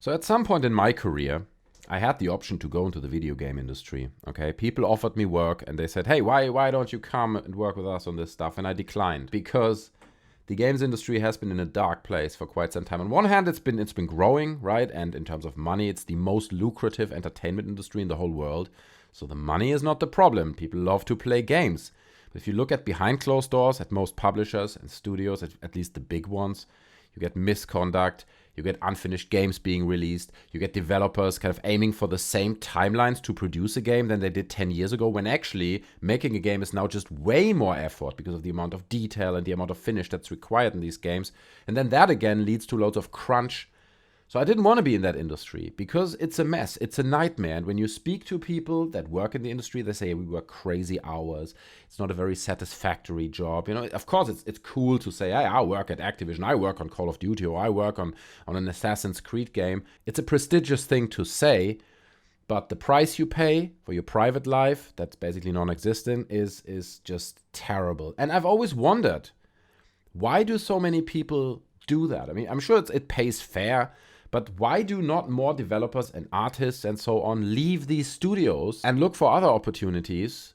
So at some point in my career, I had the option to go into the video game industry. Okay, people offered me work and they said, "Hey, why don't you come and work with us on this stuff?" And I declined because the games industry has been in a dark place for quite some time. On one hand, it's been growing, right? And in terms of money, it's the most lucrative entertainment industry in the whole world. So the money is not the problem. People love to play games. But if you look at behind closed doors at most publishers and studios, at least the big ones, you get misconduct, you get unfinished games being released, you get developers kind of aiming for the same timelines to produce a game than they did 10 years ago, when actually making a game is now just way more effort because of the amount of detail and the amount of finish that's required in these games. And then that again leads to loads of crunch. So I didn't want to be in that industry because it's a mess. It's a nightmare. And when you speak to people that work in the industry, they say we work crazy hours. It's not a very satisfactory job. You know, of course, it's cool to say, hey, I work at Activision, I work on Call of Duty, or I work on an Assassin's Creed game. It's a prestigious thing to say, but the price you pay for your private life, that's basically non-existent, is just terrible. And I've always wondered, why do so many people do that? I mean, I'm sure it pays fair. But why do not more developers and artists and so on leave these studios and look for other opportunities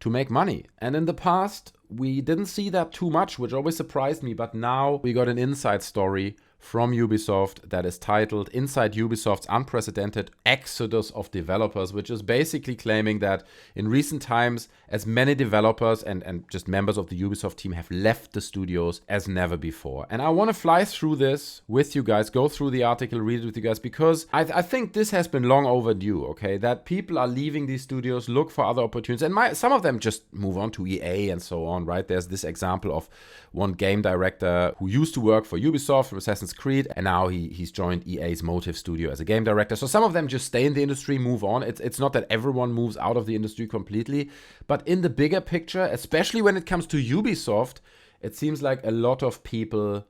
to make money? And in the past, we didn't see that too much, which always surprised me. But now we got an inside story from Ubisoft that is titled Inside Ubisoft's Unprecedented Exodus of Developers, which is basically claiming that in recent times, as many developers and just members of the Ubisoft team have left the studios as never before. And I want to fly through this with you guys, go through the article, read it with you guys, because I think this has been long overdue, okay? That people are leaving these studios, look for other opportunities, and some of them just move on to EA and so on, right? There's this example of one game director who used to work for Ubisoft from Assassin's Creed, and now he's joined EA's Motive Studio as a game director. So some of them just stay in the industry, move on. It's not that everyone moves out of the industry completely, but in the bigger picture, especially when it comes to Ubisoft, it seems like a lot of people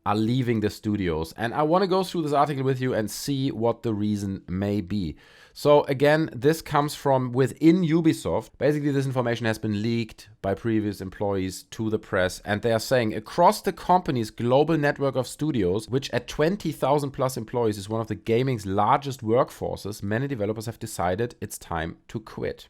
are leaving the studios. And I want to go through this article with you and see what the reason may be. So again, this comes from within Ubisoft. Basically, this information has been leaked by previous employees to the press, and they are saying across the company's global network of studios, which at 20,000 plus employees is one of the gaming's largest workforces, many developers have decided it's time to quit.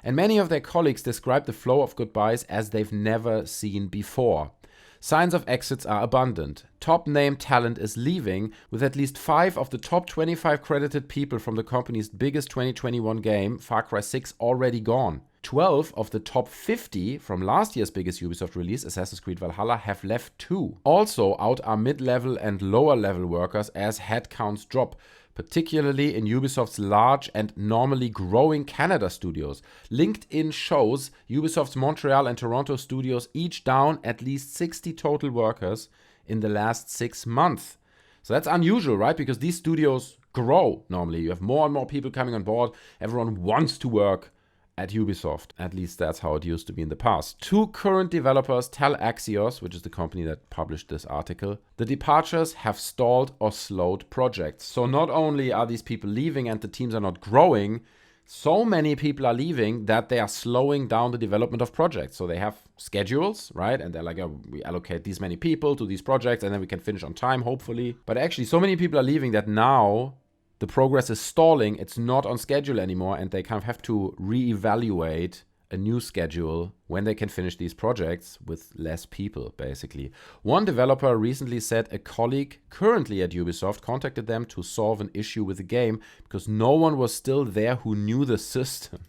And many of their colleagues describe the flow of goodbyes as they've never seen before. Signs of exits are abundant. Top name talent is leaving, with at least 5 of the top 25 credited people from the company's biggest 2021 game, Far Cry 6, already gone. 12 of the top 50 from last year's biggest Ubisoft release, Assassin's Creed Valhalla, have left too. Also out are mid-level and lower-level workers as headcounts drop, particularly in Ubisoft's large and normally growing Canada studios. LinkedIn shows Ubisoft's Montreal and Toronto studios each down at least 60 total workers in the last 6 months. So that's unusual, right? Because these studios grow normally. You have more and more people coming on board. Everyone wants to work at Ubisoft. At least that's how it used to be in the past. 2 current developers tell Axios, which is the company that published this article, the departures have stalled or slowed projects. So not only are these people leaving and the teams are not growing, so many people are leaving that they are slowing down the development of projects. So they have schedules, right? And they're like, oh, we allocate these many people to these projects and then we can finish on time, hopefully. But actually, so many people are leaving that now the progress is stalling, it's not on schedule anymore, and they kind of have to reevaluate a new schedule when they can finish these projects with less people, basically. One developer recently said a colleague currently at Ubisoft contacted them to solve an issue with the game because no one was still there who knew the system.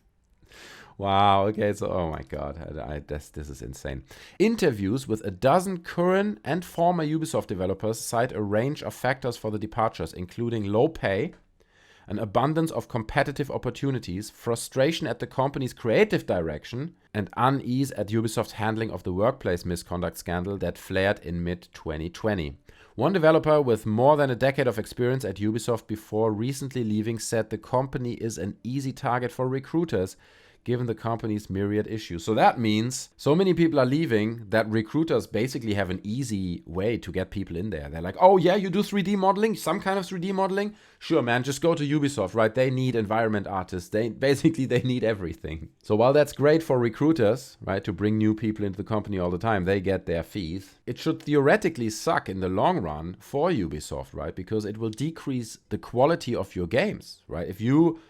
Wow, okay, so, oh my god, this is insane. Interviews with a dozen current and former Ubisoft developers cite a range of factors for the departures, including low pay, an abundance of competitive opportunities, frustration at the company's creative direction, and unease at Ubisoft's handling of the workplace misconduct scandal that flared in mid-2020. One developer with more than a decade of experience at Ubisoft before recently leaving said the company is an easy target for recruiters, given the company's myriad issues. So that means so many people are leaving that recruiters basically have an easy way to get people in there. They're like, oh yeah, you do 3D modeling, some kind of 3D modeling? Sure, man, just go to Ubisoft, right? They need environment artists. They need everything. So while that's great for recruiters, right, to bring new people into the company all the time, they get their fees. It should theoretically suck in the long run for Ubisoft, right? Because it will decrease the quality of your games, right? If you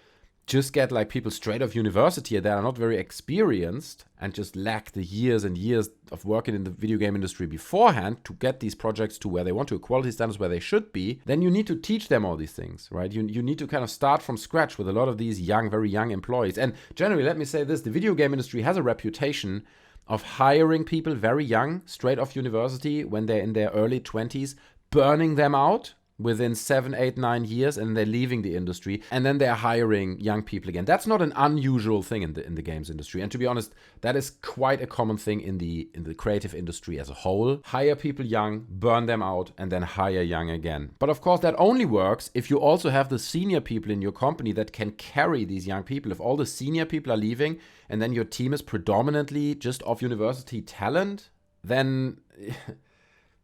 just get like people straight off university that are not very experienced and just lack the years and years of working in the video game industry beforehand to get these projects to where they want to, quality standards where they should be, then you need to teach them all these things, right? You need to kind of start from scratch with a lot of these young, very young employees. And generally, let me say this, the video game industry has a reputation of hiring people very young, straight off university, when they're in their early 20s, burning them out within 7, 8, 9 years, and they're leaving the industry, and then they're hiring young people again. That's not an unusual thing in the games industry. And to be honest, that is quite a common thing in the creative industry as a whole. Hire people young, burn them out, and then hire young again. But of course, that only works if you also have the senior people in your company that can carry these young people. If all the senior people are leaving, and then your team is predominantly just off university talent, then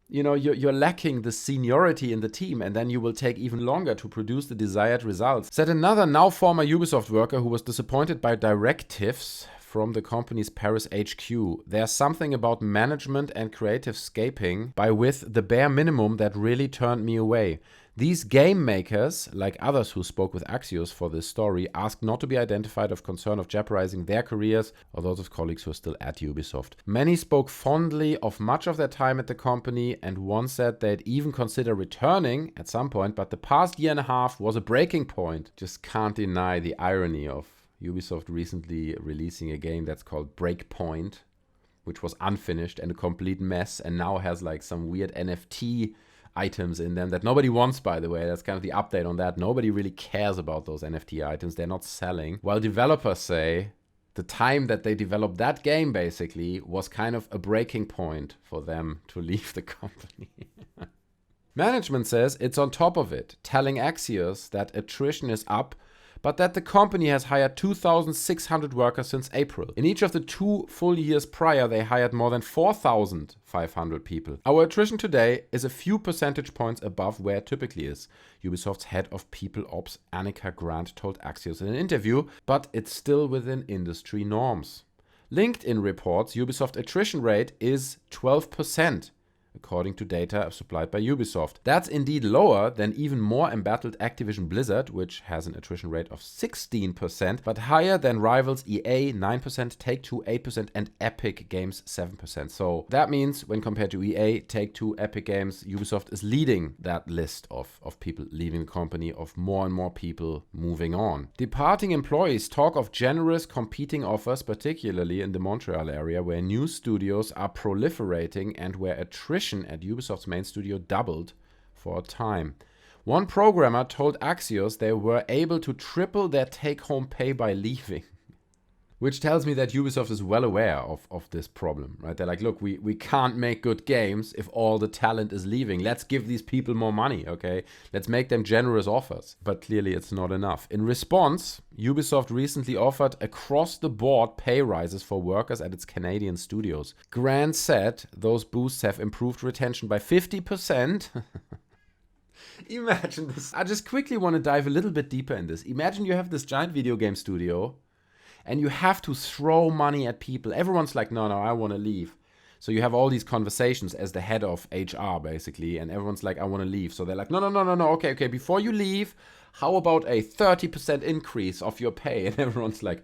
you're lacking the seniority in the team, and then you will take even longer to produce the desired results. Said another now former Ubisoft worker who was disappointed by directives from the company's Paris HQ. There's something about management and creative scaping by with the bare minimum that really turned me away. These game makers, like others who spoke with Axios for this story, asked not to be identified of concern of jeopardizing their careers or those of colleagues who are still at Ubisoft. Many spoke fondly of much of their time at the company, and one said they'd even consider returning at some point, but the past year and a half was a breaking point. Just can't deny the irony of Ubisoft recently releasing a game that's called Breakpoint, which was unfinished and a complete mess, and now has like some weird NFT items in them that nobody wants, by the way. That's kind of the update on that. Nobody really cares about those NFT items. They're not selling. While developers say the time that they developed that game basically was kind of a breaking point for them to leave the company. Management says it's on top of it, telling Axios that attrition is up, but that the company has hired 2,600 workers since April. In each of the 2 full years prior, they hired more than 4,500 people. Our attrition today is a few percentage points above where it typically is, Ubisoft's head of people ops, Annika Grant, told Axios in an interview, but it's still within industry norms. LinkedIn reports Ubisoft attrition rate is 12%. According to data supplied by Ubisoft. That's indeed lower than even more embattled Activision Blizzard, which has an attrition rate of 16%, but higher than rivals EA 9%, Take-Two 8%, and Epic Games 7%. So that means when compared to EA, Take-Two, Epic Games, Ubisoft is leading that list of people leaving the company, of more and more people moving on. Departing employees talk of generous competing offers, particularly in the Montreal area, where new studios are proliferating and where attrition at Ubisoft's main studio doubled for a time. One programmer told Axios they were able to triple their take-home pay by leaving. Which tells me that Ubisoft is well aware of this problem, right? They're like, look, we can't make good games if all the talent is leaving. Let's give these people more money, okay? Let's make them generous offers. But clearly it's not enough. In response, Ubisoft recently offered across-the-board pay rises for workers at its Canadian studios. Grant said those boosts have improved retention by 50%. Imagine this. I just quickly want to dive a little bit deeper in this. Imagine you have this giant video game studio, and you have to throw money at people. Everyone's like, no, I want to leave. So you have all these conversations as the head of HR, basically, and everyone's like, I want to leave. So they're like, no, okay, before you leave, how about a 30% increase of your pay? And everyone's like,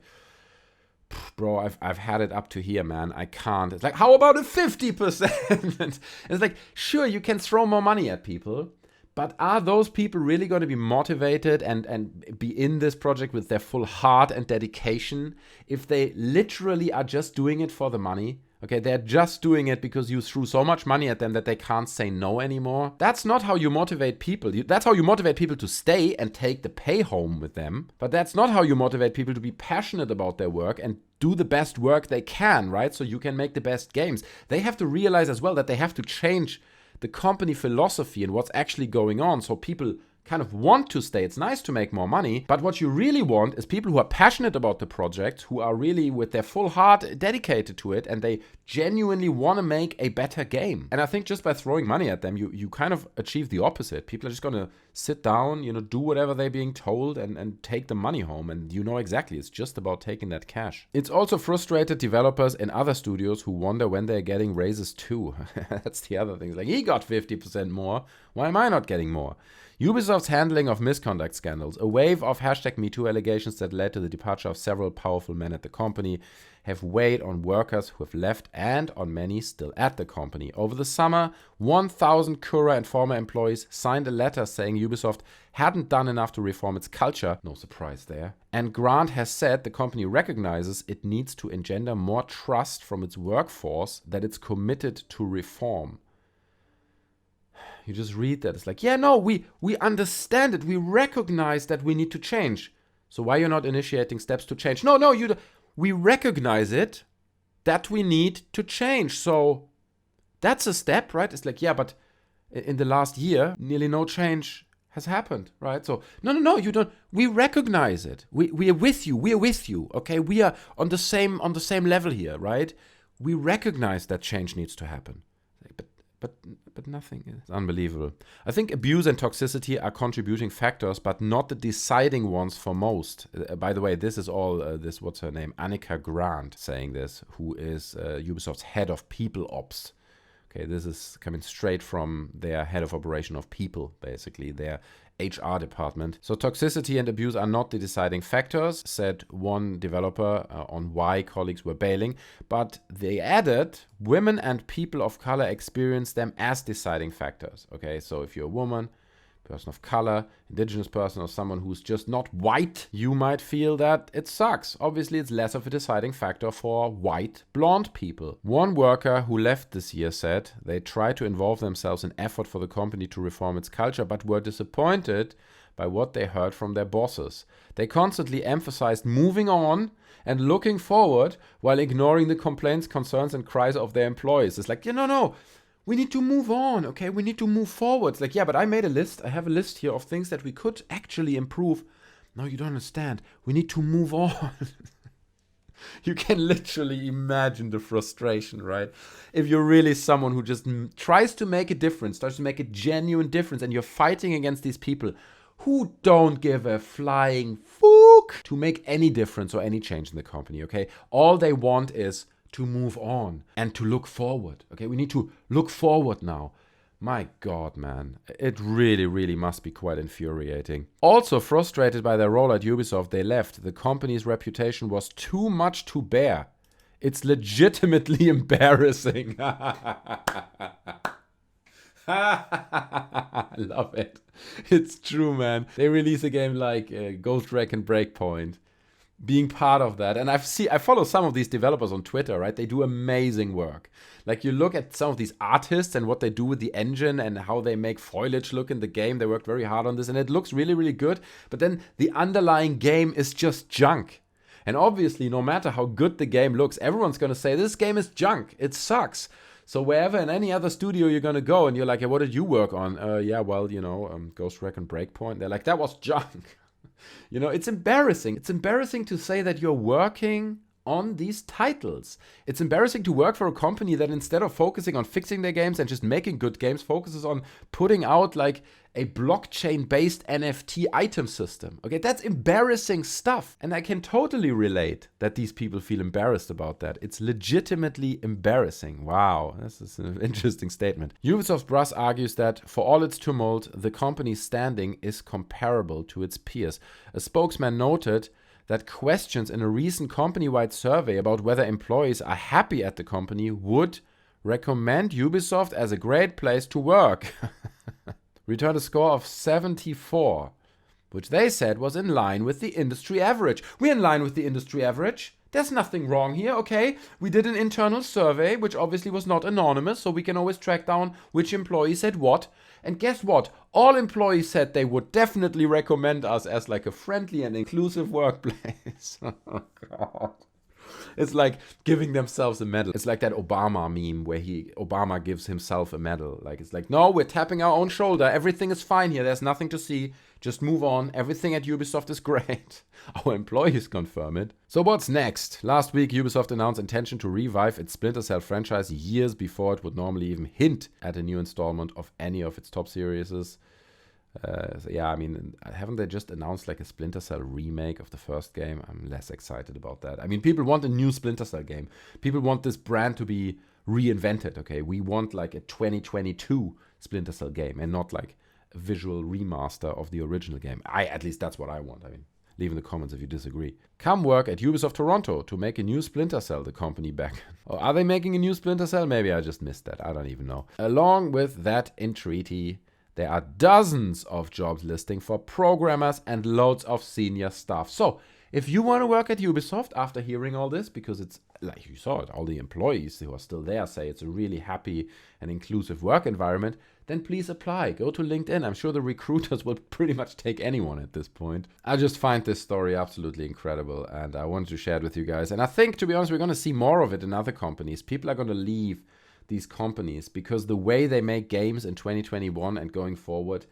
bro, I've had it up to here, man. I can't. It's like, how about a 50%? And it's like, sure, you can throw more money at people, but are those people really going to be motivated and be in this project with their full heart and dedication if they literally are just doing it for the money? Okay, they're just doing it because you threw so much money at them that they can't say no anymore. That's not how you motivate people. That's how you motivate people to stay and take the pay home with them. But that's not how you motivate people to be passionate about their work and do the best work they can, right? So you can make the best games. They have to realize as well that they have to change the company philosophy and what's actually going on, so people kind of want to stay. It's nice to make more money, but what you really want is people who are passionate about the project, who are really with their full heart dedicated to it, and they genuinely want to make a better game. And I think just by throwing money at them, you kind of achieve the opposite. People are just going to sit down, do whatever they're being told and take the money home. And you know exactly, it's just about taking that cash. It's also frustrated developers in other studios who wonder when they're getting raises too. That's the other thing. It's like, he got 50% more. Why am I not getting more? Ubisoft's handling of misconduct scandals, a wave of #MeToo allegations that led to the departure of several powerful men at the company, have weighed on workers who have left and on many still at the company. Over the summer, 1,000 Cura and former employees signed a letter saying Ubisoft hadn't done enough to reform its culture. No surprise there. And Grant has said the company recognizes it needs to engender more trust from its workforce that it's committed to reform. You just read that. It's like, yeah, no, we understand it. We recognize that we need to change. So why you're not initiating steps to change? No, we recognize it that we need to change. So that's a step, right? It's like, yeah, but in the last year, nearly no change has happened, right? So no, you don't. We recognize it. We are with you. We are with you. Okay, we are on the same level here, right? We recognize that change needs to happen. But nothing is unbelievable. I think abuse and toxicity are contributing factors, but not the deciding ones for most. By the way, this is all what's her name? Annika Grant saying this, who is Ubisoft's head of people ops. Okay, this is coming straight from their head of operation of people, basically, their HR department. So toxicity and abuse are not the deciding factors, said one developer on why colleagues were bailing, but they added women and people of color experience them as deciding factors. Okay, so if you're a woman, person of color, indigenous person, or someone who's just not white, you might feel that it sucks. Obviously, it's less of a deciding factor for white, blonde people. One worker who left this year said they tried to involve themselves in effort for the company to reform its culture, but were disappointed by what they heard from their bosses. They constantly emphasized moving on and looking forward while ignoring the complaints, concerns, and cries of their employees. It's like, no. We need to move on, okay? We need to move forward. It's like, yeah, but I made a list. I have a list here of things that we could actually improve. No, you don't understand. We need to move on. You can literally imagine the frustration, right? If you're really someone who just tries to make a difference, tries to make a genuine difference, and you're fighting against these people who don't give a flying fuck to make any difference or any change in the company, okay? All they want is to move on and to look forward. Okay, we need to look forward now. My God, man. It really, really must be quite infuriating. Also frustrated by their role at Ubisoft, they left. The company's reputation was too much to bear. It's legitimately embarrassing. I love it. It's true, man. They release a game like Ghost Recon Breakpoint. Being part of that, and I follow some of these developers on Twitter, right? They do amazing work. Like, you look at some of these artists and what they do with the engine and how they make foliage look in the game. They worked very hard on this, and it looks really, really good. But then the underlying game is just junk. And obviously, no matter how good the game looks, everyone's going to say, this game is junk. It sucks. So wherever in any other studio you're going to go and you're like, hey, what did you work on? Ghost Recon Breakpoint. They're like, that was junk. It's embarrassing. It's embarrassing to say that you're working on these titles. It's embarrassing to work for a company that instead of focusing on fixing their games and just making good games, focuses on putting out like a blockchain-based NFT item system. Okay, that's embarrassing stuff. And I can totally relate that these people feel embarrassed about that. It's legitimately embarrassing. Wow, this is an interesting statement. Ubisoft Brass argues that for all its tumult, the company's standing is comparable to its peers. A spokesman noted that questions in a recent company-wide survey about whether employees are happy at the company would recommend Ubisoft as a great place to work. Returned a score of 74, which they said was in line with the industry average. We're in line with the industry average. There's nothing wrong here, okay? We did an internal survey, which obviously was not anonymous, so we can always track down which employee said what. And guess what? All employees said they would definitely recommend us as like a friendly and inclusive workplace. Oh, God. It's like giving themselves a medal. It's like that Obama meme where Obama gives himself a medal. Like, it's like, no, we're tapping our own shoulder. Everything is fine here. There's nothing to see. Just move on. Everything at Ubisoft is great. Our employees confirm it. So what's next? Last week, Ubisoft announced intention to revive its Splinter Cell franchise years before it would normally even hint at a new installment of any of its top series. So yeah, I mean, haven't they just announced like a Splinter Cell remake of the first game? I'm less excited about that. I mean, people want a new Splinter Cell game. People want this brand to be reinvented, okay? We want like a 2022 Splinter Cell game and not like a visual remaster of the original game. At least that's what I want. I mean, leave in the comments if you disagree. Come work at Ubisoft Toronto to make a new Splinter Cell, the company back. Or are they making a new Splinter Cell? Maybe I just missed that. I don't even know. Along with that entreaty, there are dozens of jobs listing for programmers and loads of senior staff. So if you want to work at Ubisoft after hearing all this, because it's like you saw it, all the employees who are still there say it's a really happy and inclusive work environment, then please apply. Go to LinkedIn. I'm sure the recruiters will pretty much take anyone at this point. I just find this story absolutely incredible and I wanted to share it with you guys. And I think, to be honest, we're going to see more of it in other companies. People are going to leave these companies because the way they make games in 2021 and going forward,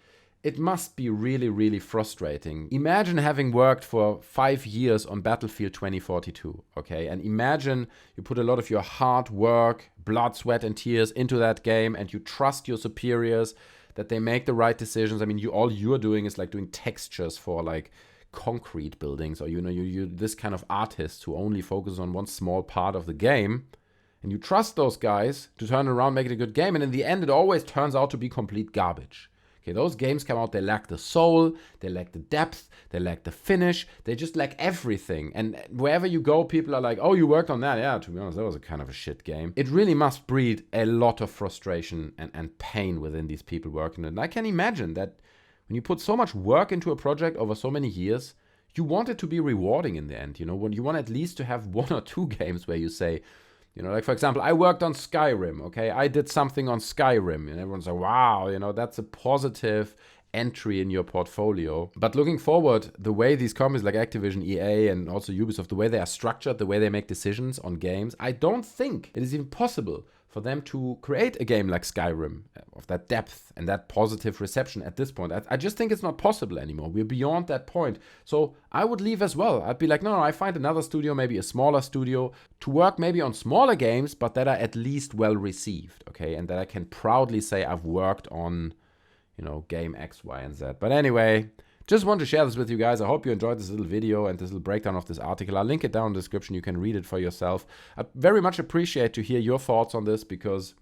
it must be really, really frustrating. Imagine having worked for 5 years on Battlefield 2042, okay? And imagine you put a lot of your hard work, blood, sweat, and tears into that game, and you trust your superiors that they make the right decisions. I mean, all you're doing is like doing textures for like concrete buildings, or you're this kind of artist who only focuses on one small part of the game. And you trust those guys to turn around, make it a good game. And in the end, it always turns out to be complete garbage. Okay, those games come out, they lack the soul, they lack the depth, they lack the finish, they just lack everything. And wherever you go, people are like, oh, you worked on that? Yeah, to be honest, that was a kind of a shit game. It really must breed a lot of frustration and pain within these people working. And I can imagine that when you put so much work into a project over so many years, you want it to be rewarding in the end. When you want at least to have 1 or 2 games where you say, like, for example, I worked on Skyrim, okay? I did something on Skyrim, and everyone's like, wow, that's a positive entry in your portfolio. But looking forward, the way these companies like Activision, EA, and also Ubisoft, the way they are structured, the way they make decisions on games, I don't think it is even possible for them to create a game like Skyrim of that depth and that positive reception at this point. I just think it's not possible anymore. We're beyond that point. So I would leave as well. I'd be like, no, I find another studio, maybe a smaller studio, to work maybe on smaller games, but that are at least well received, okay? And that I can proudly say I've worked on, game X, Y, and Z. But anyway, just want to share this with you guys. I hope you enjoyed this little video and this little breakdown of this article. I'll link it down in the description. You can read it for yourself. I very much appreciate to hear your thoughts on this because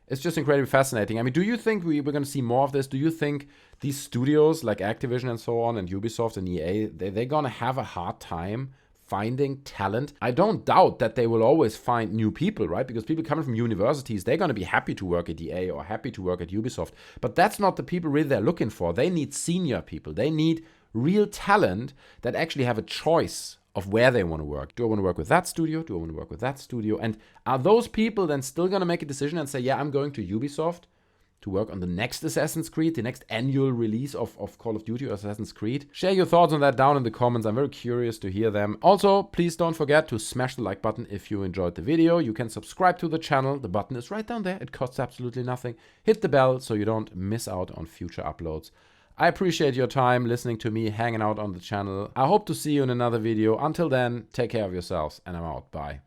it's just incredibly fascinating. I mean, do you think we're going to see more of this? Do you think these studios like Activision and so on and Ubisoft and EA, they're going to have a hard time finding talent? I don't doubt that they will always find new people, right? Because people coming from universities, they're going to be happy to work at EA or happy to work at Ubisoft. But that's not the people really they're looking for. They need senior people. They need real talent that actually have a choice of where they want to work. Do I want to work with that studio? Do I want to work with that studio? And are those people then still going to make a decision and say, yeah, I'm going to Ubisoft to work on the next Assassin's Creed, the next annual release of Call of Duty or Assassin's Creed? Share your thoughts on that down in the comments. I'm very curious to hear them. Also, please don't forget to smash the like button if you enjoyed the video. You can subscribe to the channel. The button is right down there. It costs absolutely nothing. Hit the bell so you don't miss out on future uploads. I appreciate your time listening to me, hanging out on the channel. I hope to see you in another video. Until then, take care of yourselves, and I'm out. Bye.